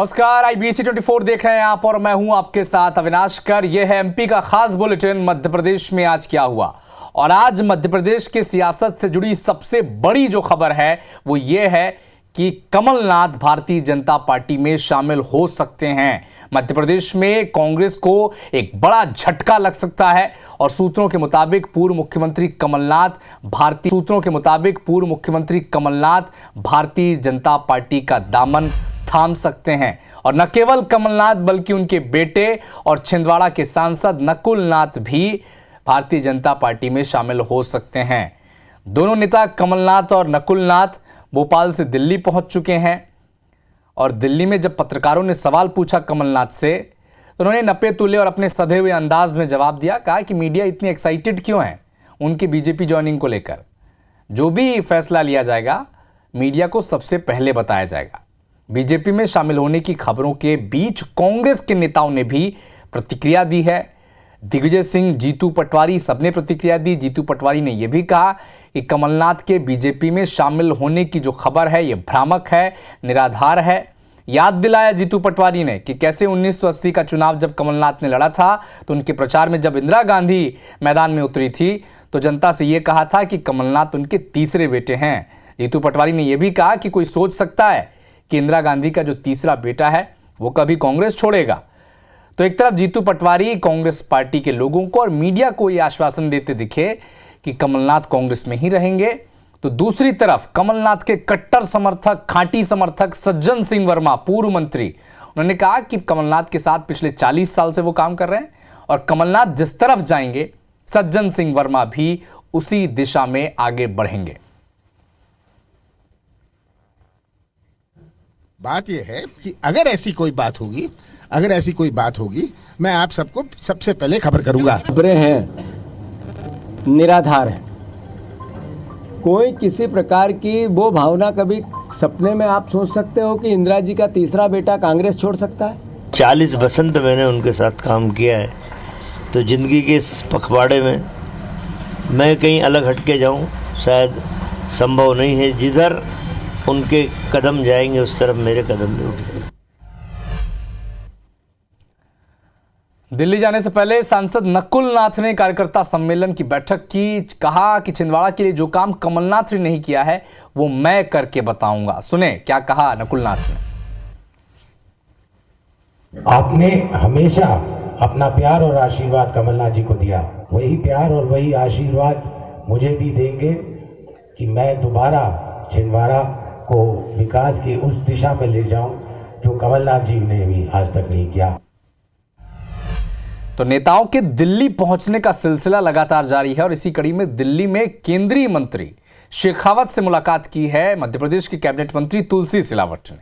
नमस्कार, IBC 24 देख रहे हैं आप और मैं हूं आपके साथ अविनाश कर। यह है एमपी का खास बुलेटिन। मध्य प्रदेश में आज क्या हुआ, और आज मध्य प्रदेश के सियासत से जुड़ी सबसे बड़ी जो खबर है वो ये है कि कमलनाथ भारतीय जनता पार्टी में शामिल हो सकते हैं। मध्य प्रदेश में कांग्रेस को एक बड़ा झटका लग सकता है और सूत्रों के मुताबिक पूर्व मुख्यमंत्री कमलनाथ भारतीय जनता पार्टी का दामन थाम सकते हैं। और न केवल कमलनाथ बल्कि उनके बेटे और छिंदवाड़ा के सांसद नकुल नाथ भी भारतीय जनता पार्टी में शामिल हो सकते हैं। दोनों नेता कमलनाथ और नकुल नाथ भोपाल से दिल्ली पहुंच चुके हैं और दिल्ली में जब पत्रकारों ने सवाल पूछा कमलनाथ से तो उन्होंने नपे तुले और अपने सधे हुए अंदाज में जवाब दिया। कहा कि मीडिया इतनी एक्साइटेड क्यों है उनकी बीजेपी ज्वाइनिंग को लेकर। जो भी फैसला लिया जाएगा मीडिया को सबसे पहले बताया जाएगा। बीजेपी में शामिल होने की खबरों के बीच कांग्रेस के नेताओं ने भी प्रतिक्रिया दी है। दिग्विजय सिंह, जीतू पटवारी सबने प्रतिक्रिया दी। जीतू पटवारी ने यह भी कहा कि कमलनाथ के बीजेपी में शामिल होने की जो खबर है यह भ्रामक है, निराधार है। याद दिलाया जीतू पटवारी ने कि कैसे 1980 का चुनाव जब कमलनाथ ने लड़ा था तो उनके प्रचार में जब इंदिरा गांधी मैदान में उतरी थी तो जनता से यह कहा था कि कमलनाथ उनके तीसरे बेटे हैं। जीतू पटवारी ने यह भी कहा कि कोई सोच सकता है कि इंदिरा गांधी का जो तीसरा बेटा है वो कभी कांग्रेस छोड़ेगा। तो एक तरफ जीतू पटवारी कांग्रेस पार्टी के लोगों को और मीडिया को यह आश्वासन देते दिखे कि कमलनाथ कांग्रेस में ही रहेंगे, तो दूसरी तरफ कमलनाथ के कट्टर समर्थक, खांटी समर्थक सज्जन सिंह वर्मा, पूर्व मंत्री, उन्होंने कहा कि कमलनाथ के साथ पिछले 40 साल से वो काम कर रहे हैं और कमलनाथ जिस तरफ जाएंगे सज्जन सिंह वर्मा भी उसी दिशा में आगे बढ़ेंगे। बात यह है कि अगर ऐसी कोई बात होगी मैं आप सबको सबसे पहले खबर करूंगा। खबरें हैं, निराधार है। कोई किसी प्रकार की वो भावना कभी सपने में आप सोच सकते हो कि इंदिरा जी का तीसरा बेटा कांग्रेस छोड़ सकता है? 40 बसंत मैंने उनके साथ काम किया है, तो जिंदगी के इस पखवाड़े में मैं कहीं अलग हटके जाऊं शायद संभव नहीं है। जिधर उनके कदम जाएंगे उस तरफ मेरे कदम भी उठेंगे। दिल्ली जाने से पहले सांसद नकुल नाथ ने कार्यकर्ता सम्मेलन की बैठक की। कहा कि छिंदवाड़ा के लिए जो काम कमलनाथ ने नहीं किया है वो मैं करके बताऊंगा। सुने क्या कहा नकुल नाथ ने। आपने हमेशा अपना प्यार और आशीर्वाद कमलनाथ जी को दिया, वही प्यार और वही आशीर्वाद मुझे भी देंगे कि मैं दोबारा छिंदवाड़ा को विकास की उस दिशा में ले जाऊं जो कमलनाथ जी ने भी आज तक नहीं किया। तो नेताओं के दिल्ली पहुंचने का सिलसिला लगातार जारी है और इसी कड़ी में दिल्ली में केंद्रीय मंत्री शेखावत से मुलाकात की है मध्य प्रदेश के कैबिनेट मंत्री तुलसी सिलावट ने।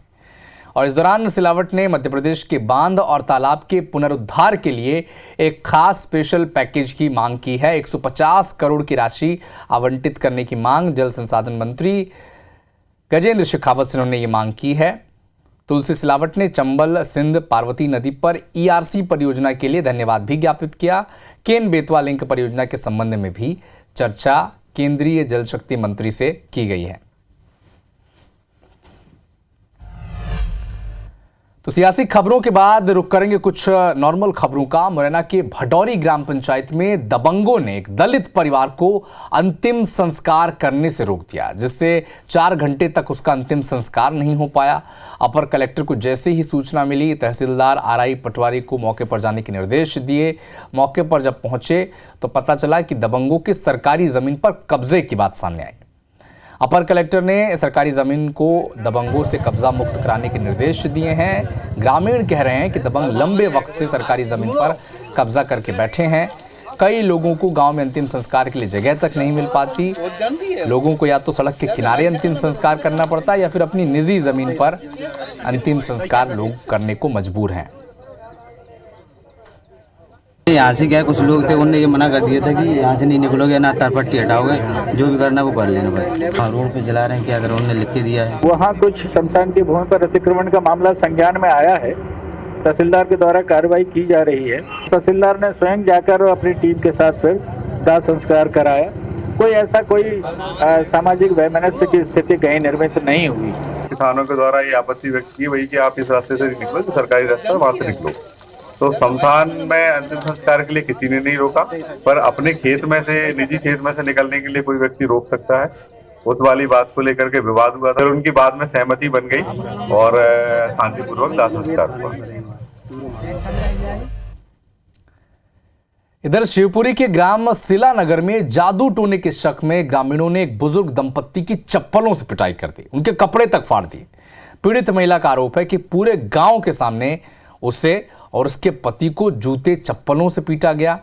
और इस दौरान सिलावट ने मध्य प्रदेश के बांध और तालाब के पुनरुद्धार के लिए एक खास स्पेशल पैकेज की मांग की है। 150 करोड़ की राशि आवंटित करने की मांग जल संसाधन मंत्री गजेंद्र शेखावत से उन्होंने ये मांग की है। तुलसी सिलावट ने चंबल सिंध पार्वती नदी पर ERC परियोजना के लिए धन्यवाद भी ज्ञापित किया। केन बेतवा लिंक परियोजना के संबंध में भी चर्चा केंद्रीय जल शक्ति मंत्री से की गई है। तो सियासी खबरों के बाद रुख करेंगे कुछ नॉर्मल खबरों का। मुरैना के भटौरी ग्राम पंचायत में दबंगों ने एक दलित परिवार को अंतिम संस्कार करने से रोक दिया, जिससे 4 घंटे तक उसका अंतिम संस्कार नहीं हो पाया। अपर कलेक्टर को जैसे ही सूचना मिली तहसीलदार RI पटवारी को मौके पर जाने के निर्देश दिए। मौके पर जब पहुंचे तो पता चला कि दबंगों के सरकारी जमीन पर कब्जे की बात सामने आई। अपर कलेक्टर ने सरकारी जमीन को दबंगों से कब्जा मुक्त कराने के निर्देश दिए हैं। ग्रामीण कह रहे हैं कि दबंग लंबे वक्त से सरकारी जमीन पर कब्जा करके बैठे हैं। कई लोगों को गांव में अंतिम संस्कार के लिए जगह तक नहीं मिल पाती। लोगों को या तो सड़क के किनारे अंतिम संस्कार करना पड़ता है या फिर अपनी निजी जमीन पर अंतिम संस्कार लोग करने को मजबूर हैं। यहाँ से क्या कुछ लोग थे उन्होंने ये मना कर दिया था कि यहाँ से नहीं निकलोगे ना तारपट्टी हटाओगे, जो भी करना वो कर लेना बस। रोड पे जला रहे हैं, क्या करें, उन्होंने लिख के दिया है। वहाँ कुछ शमशान की भूमि पर अतिक्रमण का मामला संज्ञान में आया है। तहसीलदार के द्वारा कार्रवाई की जा रही है। तहसीलदार ने स्वयं जाकर अपनी टीम के साथ फिर दाह संस्कार कराया। कोई सामाजिक वैमनस्य की स्थिति कहीं निर्मित नहीं हुई। किसानों के द्वारा ये आपत्ति व्यक्त की वही कि आप इस रास्ते से नहीं निकलो, जो सरकारी रास्ता है वहां से निकलो। तो शमशान में अंतिम संस्कार के लिए किसी ने नहीं रोका, पर अपने खेत में से, निजी खेत में से निकलने के लिए कोई व्यक्ति रोक सकता है। उस वाली बात को लेकर के विवाद हुआ था, उनकी बाद में सहमति बन गई और शांतिपूर्वक दाह संस्कार हुआ। इधर शिवपुरी के ग्राम सिला नगर में जादू टोने के शक में ग्रामीणों ने एक बुजुर्ग दंपत्ति की चप्पलों से पिटाई कर दी, उनके कपड़े तक फाड़ दिए। पीड़ित महिला का आरोप है कि पूरे गांव के सामने उसे और उसके पति को जूते चप्पलों से पीटा गया,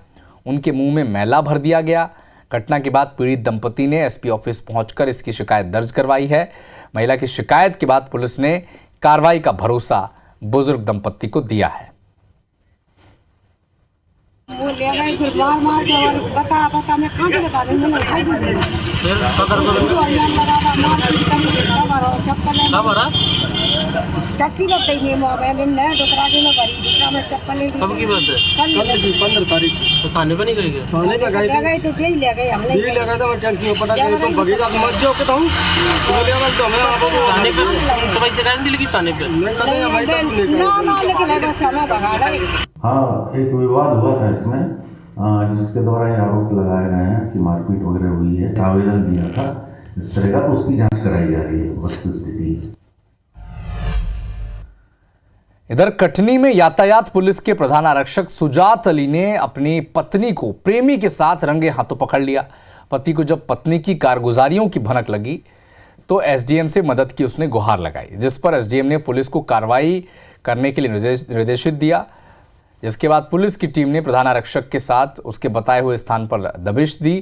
उनके मुंह में मैला भर दिया गया। घटना के बाद पीड़ित दंपति ने एसपी ऑफिस पहुंचकर इसकी शिकायत दर्ज करवाई है। महिला की शिकायत के बाद पुलिस ने कार्रवाई का भरोसा बुजुर्ग दंपति को दिया है। वो ले गए फिर मार के और बता मैं कहाँ से बता रही हूँ चक्की लग गई है मोबाइल में दूसरा दिन भरी दूसरा में चप्पल कल 15 तारीख तो थाने पर नहीं गए थाने पर गए तो यही ले गए हमने यही ले गए तो टैक्सी में पटा के तुम भगेगा मत जाओ के तुम ले गए तो हमें आप थाने पर तो भाई शिकायत दिल की थाने पर ना लेके ले बस हमें भगा रहे। हाँ, एक विवाद हुआ था इसमें जिसके द्वारा ये आरोप लगाए गए हैं कि मारपीट वगैरह हुई है। आवेदन दिया था इस तरह का, तो उसकी जांच कराई जा रही है वस्तुस्थिति। इधर कटनी में यातायात पुलिस के प्रधान आरक्षक सुजात अली ने अपनी पत्नी को प्रेमी के साथ रंगे हाथों पकड़ लिया। पति को जब पत्नी की कारगुजारियों की भनक लगी तो एसडीएम से मदद की उसने गुहार लगाई, जिस पर एसडीएम ने पुलिस को कार्रवाई करने के लिए निर्देशित दिया। जिसके बाद पुलिस की टीम ने प्रधान आरक्षक के साथ उसके बताए हुए स्थान पर दबिश दी।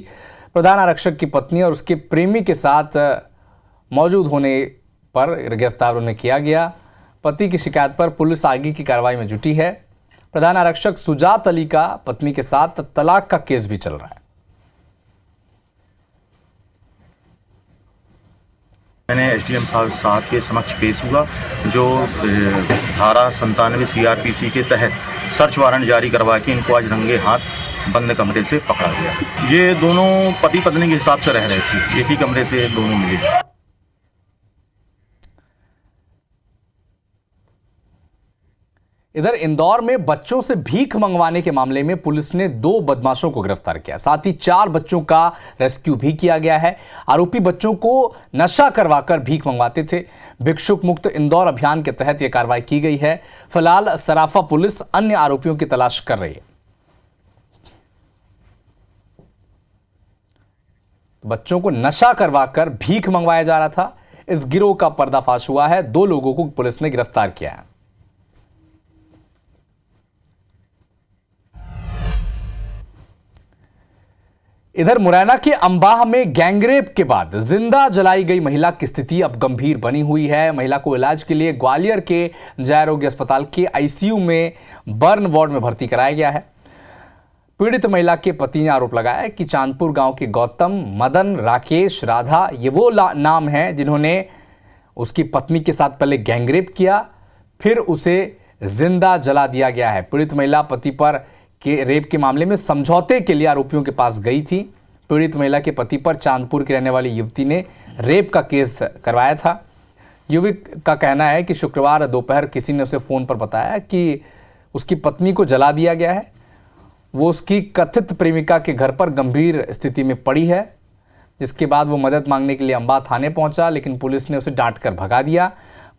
प्रधान आरक्षक की पत्नी और उसके प्रेमी के साथ मौजूद होने पर गिरफ्तार उन्हें किया गया। पति की शिकायत पर पुलिस आगे की कार्रवाई में जुटी है। प्रधान आरक्षक सुजात अली का पत्नी के साथ तलाक का केस भी चल रहा है। मैंने एसडीएम साहब के समक्ष पेश हुआ, जो धारा 97 सीआरपीसी के तहत सर्च वारंट जारी करवा के इनको आज रंगे हाथ बंद कमरे से पकड़ा गया। ये दोनों पति पत्नी के हिसाब से रह रहे थे, एक ही कमरे से दोनों मिले। इधर इंदौर में बच्चों से भीख मंगवाने के मामले में पुलिस ने 2 बदमाशों को गिरफ्तार किया, साथ ही 4 बच्चों का रेस्क्यू भी किया गया है। आरोपी बच्चों को नशा करवाकर भीख मंगवाते थे। भिक्षुक मुक्त इंदौर अभियान के तहत यह कार्रवाई की गई है। फिलहाल सराफा पुलिस अन्य आरोपियों की तलाश कर रही है। बच्चों को नशा करवाकर भीख मंगवाया जा रहा था। इस गिरोह का पर्दाफाश हुआ है। 2 लोगों को पुलिस ने गिरफ्तार किया है। इधर मुरैना के अंबाह में गैंगरेप के बाद जिंदा जलाई गई महिला की स्थिति अब गंभीर बनी हुई है। महिला को इलाज के लिए ग्वालियर के जय आरोग्य अस्पताल के आईसीयू में बर्न वार्ड में भर्ती कराया गया है। पीड़ित महिला के पति ने आरोप लगाया कि चांदपुर गांव के गौतम, मदन, राकेश, राधा ये वो नाम हैं जिन्होंने उसकी पत्नी के साथ पहले गैंगरेप किया, फिर उसे जिंदा जला दिया गया है। पीड़ित महिला पति पर के रेप के मामले में समझौते के लिए आरोपियों के पास गई थी। पीड़ित महिला के पति पर चांदपुर की रहने वाली युवती ने रेप का केस करवाया था। युवक का कहना है कि शुक्रवार दोपहर किसी ने उसे फोन पर बताया कि उसकी पत्नी को जला दिया गया है। वो उसकी कथित प्रेमिका के घर पर गंभीर स्थिति में पड़ी है, जिसके बाद वो मदद मांगने के लिए अंबा थाने पहुंचा, लेकिन पुलिस ने उसे डांट कर भगा दिया।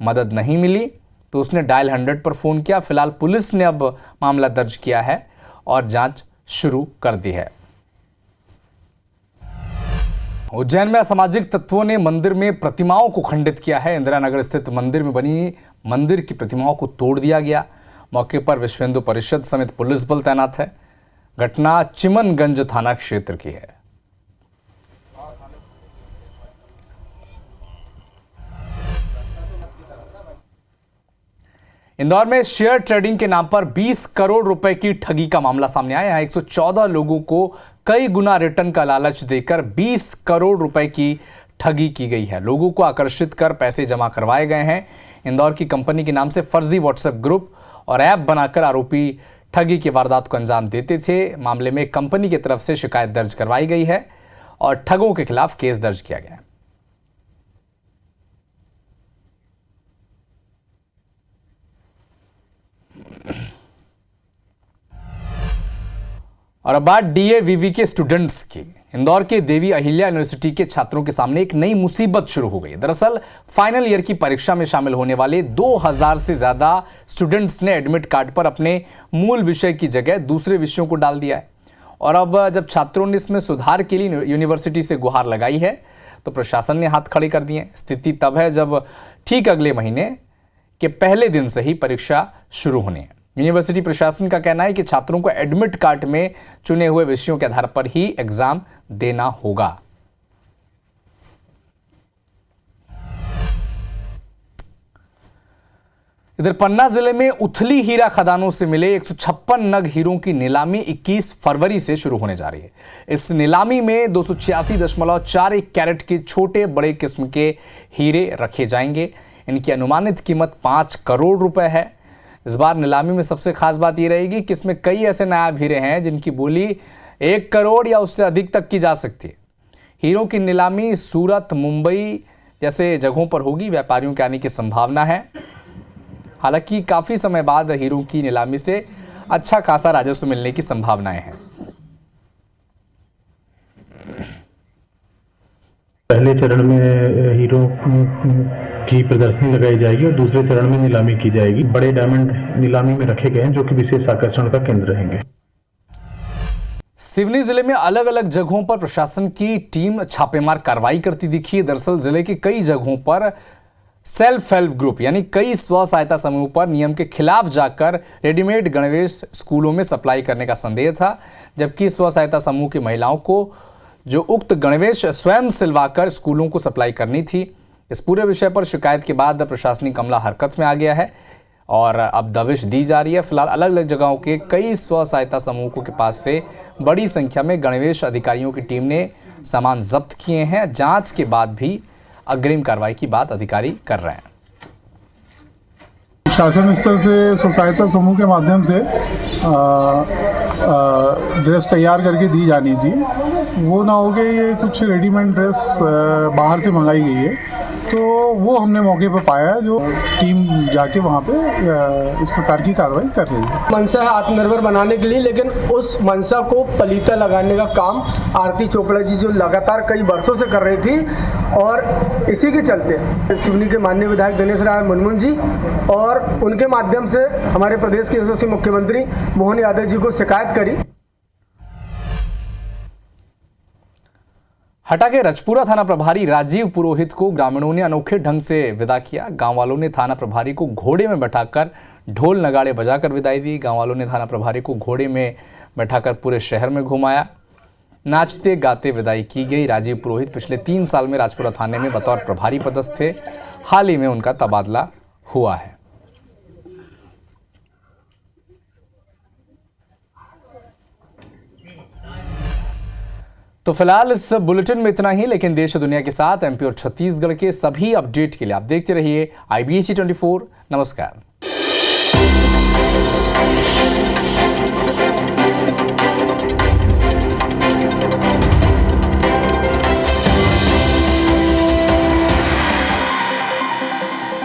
मदद नहीं मिली तो उसने डायल 100 पर फोन किया। फिलहाल पुलिस ने अब मामला दर्ज किया है और जांच शुरू कर दी है। उज्जैन में असामाजिक तत्वों ने मंदिर में प्रतिमाओं को खंडित किया है। इंदिरा नगर स्थित मंदिर में बनी मंदिर की प्रतिमाओं को तोड़ दिया गया। मौके पर विश्व हिंदू परिषद समेत पुलिस बल तैनात है। घटना चिमनगंज थाना क्षेत्र की है। इंदौर में शेयर ट्रेडिंग के नाम पर 20 करोड़ रुपए की ठगी का मामला सामने आया है। 114 लोगों को कई गुना रिटर्न का लालच देकर 20 करोड़ रुपए की ठगी की गई है। लोगों को आकर्षित कर पैसे जमा करवाए गए हैं। इंदौर की कंपनी के नाम से फर्जी व्हाट्सएप ग्रुप और ऐप बनाकर आरोपी ठगी की वारदात को अंजाम देते थे। मामले में कंपनी की तरफ से शिकायत दर्ज करवाई गई है और ठगों के खिलाफ केस दर्ज किया गया है। और अब बात DAVV के स्टूडेंट्स की। इंदौर के देवी अहिल्या यूनिवर्सिटी के छात्रों के सामने एक नई मुसीबत शुरू हो गई। दरअसल फाइनल ईयर की परीक्षा में शामिल होने वाले 2000 से ज्यादा स्टूडेंट्स ने एडमिट कार्ड पर अपने मूल विषय की जगह दूसरे विषयों को डाल दिया है। और अब जब छात्रों ने इसमें सुधार के लिए यूनिवर्सिटी से गुहार लगाई है तो प्रशासन ने हाथ खड़े कर दिए। स्थिति तब है जब ठीक अगले महीने के पहले दिन से ही परीक्षा शुरू होनी है। यूनिवर्सिटी प्रशासन का कहना है कि छात्रों को एडमिट कार्ड में चुने हुए विषयों के आधार पर ही एग्जाम देना होगा। इधर पन्ना जिले में उथली हीरा खदानों से मिले 156 नग हीरों की नीलामी 21 फरवरी से शुरू होने जा रही है। इस नीलामी में 286.41 कैरेट के छोटे बड़े किस्म के हीरे रखे जाएंगे। इनकी अनुमानित कीमत 5 करोड़ रुपए है। इस बार नीलामी में सबसे खास बात यह रहेगी कि इसमें कई ऐसे नायाब हीरे हैं जिनकी बोली 1 करोड़ या उससे अधिक तक की जा सकती है। हीरों की नीलामी सूरत, मुंबई जैसे जगहों पर होगी। व्यापारियों के आने की संभावना है। हालांकि काफी समय बाद हीरों की नीलामी से अच्छा खासा राजस्व मिलने की संभावनाएं हैं। पहले चरण में हीरो की प्रदर्शनी लगाई जाएगी और दूसरे चरण में नीलामी की जाएगी। बड़े डायमंड नीलामी में रखे गए हैं जो कि विशेष आकर्षण का केंद्र रहेंगे। सिवनी जिले में अलग अलग जगहों पर प्रशासन की टीम छापेमार कार्रवाई करती दिखी है। दरअसल जिले के कई जगहों पर सेल्फ हेल्प ग्रुप यानी कई स्व सहायता समूह पर नियम के खिलाफ जाकर रेडीमेड गणवेश स्कूलों में सप्लाई करने का संदेह था, जबकि स्व सहायता समूह की महिलाओं को जो उक्त गणवेश स्वयं सिलवाकर स्कूलों को सप्लाई करनी थी। इस पूरे विषय पर शिकायत के बाद प्रशासनिक अमला हरकत में आ गया है और अब दबिश दी जा रही है। फिलहाल अलग अलग जगहों के कई स्व सहायता समूहों के पास से बड़ी संख्या में गणवेश अधिकारियों की टीम ने सामान जब्त किए हैं। जांच के बाद भी अग्रिम कार्रवाई की बात अधिकारी कर रहे हैं। शासन स्तर से स्व सहायता समूह के माध्यम से ड्रेस तैयार करके दी जानी थी। वो ना हो गए ये कुछ रेडीमेड ड्रेस बाहर से मंगाई गई है, तो वो हमने मौके पर पाया जो टीम जाके वहाँ पे इस प्रकार की कार्रवाई कर रही है। मंशा है आत्मनिर्भर बनाने के लिए, लेकिन उस मंशा को पलीता लगाने का काम आरती चोपड़ा जी जो लगातार कई वर्षों से कर रही थी और इसी के चलते सिवनी के माननीय विधायक दिनेश राय मुनमुन जी और उनके माध्यम से हमारे प्रदेश के यशस्वी मुख्यमंत्री मोहन यादव जी को शिकायत करी। हटा के रजपुरा थाना प्रभारी राजीव पुरोहित को ग्रामीणों ने अनोखे ढंग से विदा किया। गांव वालों ने थाना प्रभारी को घोड़े में बैठाकर ढोल नगाड़े बजाकर विदाई दी। गांव वालों ने थाना प्रभारी को घोड़े में बैठाकर पूरे शहर में घुमाया। नाचते गाते विदाई की गई। राजीव पुरोहित पिछले 3 साल में राजपुरा थाने में बतौर प्रभारी पदस्थ थे। हाल ही में उनका तबादला हुआ है। तो फिलहाल इस बुलेटिन में इतना ही, लेकिन देश और दुनिया के साथ एमपी और छत्तीसगढ़ के सभी अपडेट के लिए आप देखते रहिए IBC 24। नमस्कार।